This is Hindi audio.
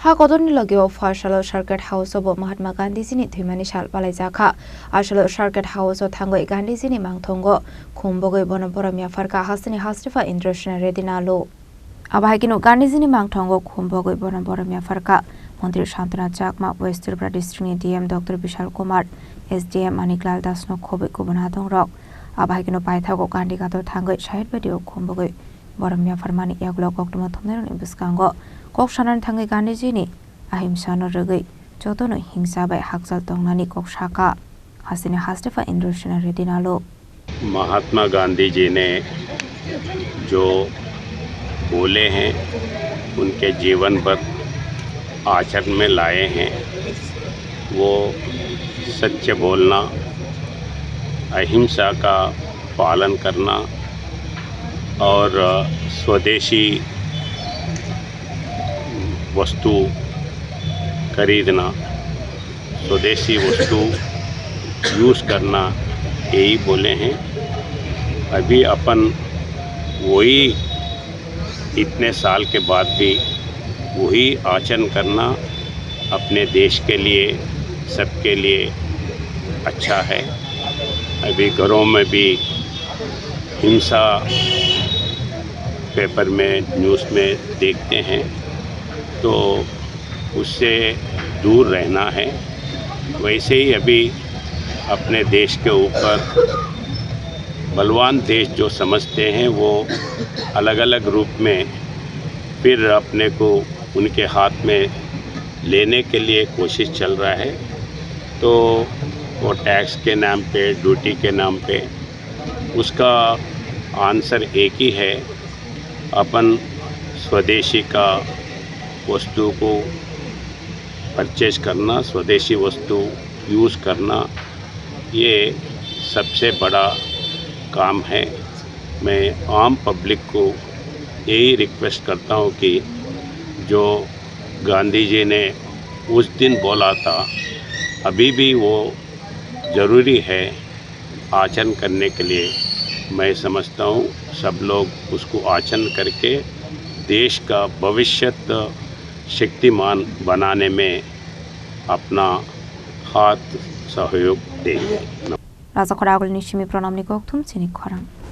हाकदरनि लगेव फारसाल सर्किट हाउस अब महात्मा गांधीजीनि धैमानि साल बालायजाखा आसल सर्किट हाउस थांगै गांधीजीनि मांथंगो खुंबगै बनबरमिया फारका हासनि हास्रिफा इंद्रसेना रेदिनालो आबाहायकिनो गांधीजीनि मांथंगो खुंबगै बनबरमिया फारका मंत्री शांतना चाकमा waste Tripura डिस्ट्रिक्टनि DM doctor Vishal Kumar SDM Maniklal दासनो खबै गुबुन हादंरक आबाहायकिनो पायथागो गांधी गादर थांगै साइड बायदियाव खुंबगै बरमिया फारमानि यागुला गक्तमा थमनायनि बिस्कांगो कक सानानै थाङै गांधीजीनि अहिंसानो रोगै जतनो हिंसा बाय हाकजाल तंनानि कक शाखा हासिनि हास्टेफा इंद्रसेना रेदिनालो महात्मा गांधी जी ने जो बोले हैं उनके जीवन पर आचरण में लाए हैं वो सच्चे बोलना, अहिंसा का पालन करना और स्वदेशी वस्तु खरीदना, स्वदेशी वस्तु यूज़ करना, यही बोले हैं। अभी अपन वही इतने साल के बाद भी वही आचरण करना अपने देश के लिए, सबके लिए अच्छा है। अभी घरों में भी हिंसा पेपर में, न्यूज़ में देखते हैं, तो उससे दूर रहना है। वैसे ही अभी अपने देश के ऊपर बलवान देश जो समझते हैं वो अलग अलग रूप में फिर अपने को उनके हाथ में लेने के लिए कोशिश चल रहा है। तो वो टैक्स के नाम पे, ड्यूटी के नाम पे, उसका आंसर एक ही है, अपन स्वदेशी का वस्तु को परचेज करना, स्वदेशी वस्तु यूज़ करना, ये सबसे बड़ा काम है। मैं आम पब्लिक को यही रिक्वेस्ट करता हूँ कि जो गांधी जी ने उस दिन बोला था, अभी भी वो ज़रूरी है आचरण करने के लिए। मैं समझता हूँ सब लोग उसको आचरण करके देश का भविष्य शक्तिमान बनाने में अपना हाथ सहयोग देंगे। राजा खरागुल निशिमी प्रणम निकोक्थुम सिनिक खरंग।